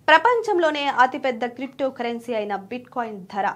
ప్రపంచంలోనే అతిపెద్ద crypto currency అయిన బిట్ కాయిన్ ధర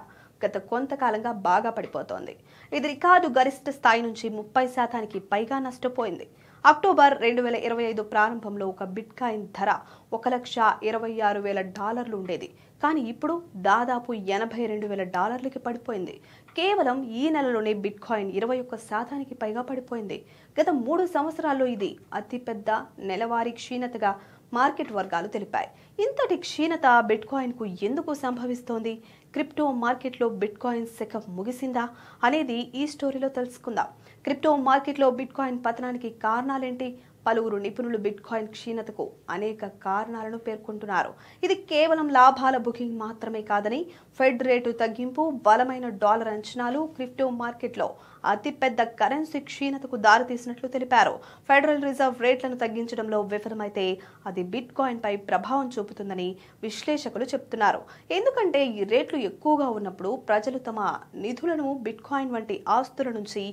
గత కొంతకాలంగా బాగా పడిపోతోంది. ఇది రికార్డు గరిష్ట స్థాయి నుంచి 30% పైగా నష్టపోయింది. అక్టోబర్ 2025 ప్రారంభంలో ఒక బిట్ కాయిన్ ధర $1,26,000 ఉండేది. కానీ ఇప్పుడు దాదాపు $82,000కి పడిపోయింది. కేవలం ఈ నెలలోనే బిట్ కాయిన్ 21% పైగా పడిపోయింది. గత 3 సంవత్సరాల్లో ఇది అతిపెద్ద నెలవారీ క్షీణతగా మార్కెట్ వర్గాలు తెలిపాయి. ఇంతటి క్షీణత బిట్ కాయిన్ కు ఎందుకు సంభవిస్తోంది? క్రిప్టో మార్కెట్లో బిట్ కాయిన్ శకం ముగిసిందా అనేది ఈ స్టోరీలో తెలుసుకుందాం. క్రిప్టో మార్కెట్లో బిట్ కాయిన్ పతనానికి కారణాలేంటి? పలువురు నిపుణులు బిట్ కాయిన్ క్షీణతకు అనేక కారణాలను పేర్కొంటున్నారు. ఇది కేవలం లాభాల బుకింగ్ మాత్రమే కాదని, ఫెడ్ రేటు తగ్గింపు, బలమైన డాలర్ అంచనాలు క్రిప్టో మార్కెట్లో అతిపెద్ద కరెన్సీ క్షీణతకు దారితీసినట్లు తెలిపారు. ఫెడరల్ రిజర్వ్ రేట్లను తగ్గించడంలో విఫలమైతే అది బిట్ కాయిన్ పై ప్రభావం చూపుతుందని విశ్లేషకులు చెబుతున్నారు. ఎందుకంటే ఈ రేట్లు ఎక్కువగా ఉన్నప్పుడు ప్రజలు తమ నిధులను బిట్ కాయిన్ వంటి ఆస్తుల నుంచి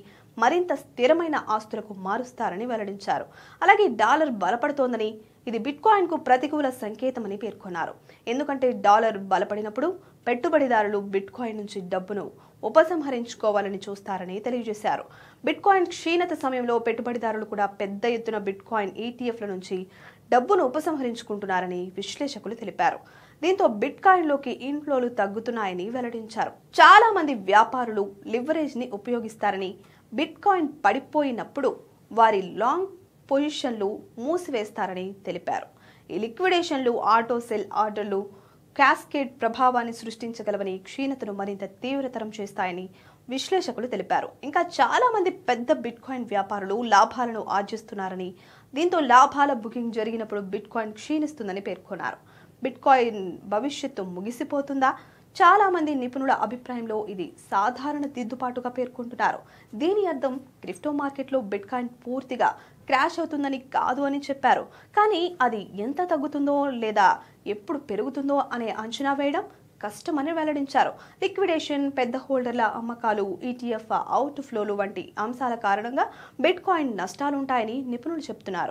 మరింత స్థిరమైన ఆస్తులకు మారుస్తారని వెల్లడించారు. అలాగే డాలర్ బలపడుతోందని, ఇది బిట్ కాయిన్ కు ప్రతికూల సంకేతమని పేర్కొన్నారు. ఎందుకంటే డాలర్ బలపడినప్పుడు పెట్టుబడిదారులు బిట్ కాయిన్ నుంచి డబ్బును ఉపసంహరించుకోవాలని చూస్తారని తెలియజేశారు. బిట్ కాయిన్ క్షీణత సమయంలో పెట్టుబడిదారులు కూడా పెద్ద ఎత్తున బిట్ కాయిన్ ఈటీఎఫ్ల నుంచి డబ్బును ఉపసంహరించుకుంటున్నారని విశ్లేషకులు తెలిపారు. దీంతో బిట్ కాయిన్ లోకి ఇన్ఫ్లోలు తగ్గుతున్నాయని వెల్లడించారు. చాలా మంది వ్యాపారులు లివరేజ్ ని ఉపయోగిస్తారని, బిట్ కాయిన్ పడిపోయినప్పుడు వారి లాంగ్ పొజిషన్లు మూసివేస్తారని తెలిపారు. ఈ లిక్విడేషన్లు ఆటో సెల్ ఆర్డర్లు క్యాస్కేడ్ ప్రభావాన్ని సృష్టించగలవని, క్షీణతను మరింత తీవ్రతరం చేస్తాయని విశ్లేషకులు తెలిపారు. ఇంకా చాలా మంది పెద్ద బిట్ కాయిన్ వ్యాపారులు లాభాలను ఆర్జిస్తున్నారని, దీంతో లాభాల బుకింగ్ జరిగినప్పుడు బిట్ కాయిన్ క్షీణిస్తుందని పేర్కొన్నారు. బిట్ కాయిన్ భవిష్యత్తు ముగిసిపోతుందా? చాలా మంది నిపుణుల అభిప్రాయంలో ఇది సాధారణ దిద్దుబాటుగా పేర్కొంటున్నారు. దీని అర్థం క్రిప్టో మార్కెట్లో బిట్ కాయిన్ పూర్తిగా క్రాష్ అవుతుందని కాదు అని చెప్పారు. కానీ అది ఎంత తగ్గుతుందో లేదా ఎప్పుడు పెరుగుతుందో అనే అంచనా వేయడం కష్టమని వెల్లడించారు. లిక్విడేషన్, పెద్ద హోల్డర్ల అమ్మకాలు, ఈటీఎఫ్ అవుట్ ఫ్లోలు వంటి అంశాల కారణంగా బిట్ కాయిన్ నష్టాలుంటాయని నిపుణులు చెబుతున్నారు.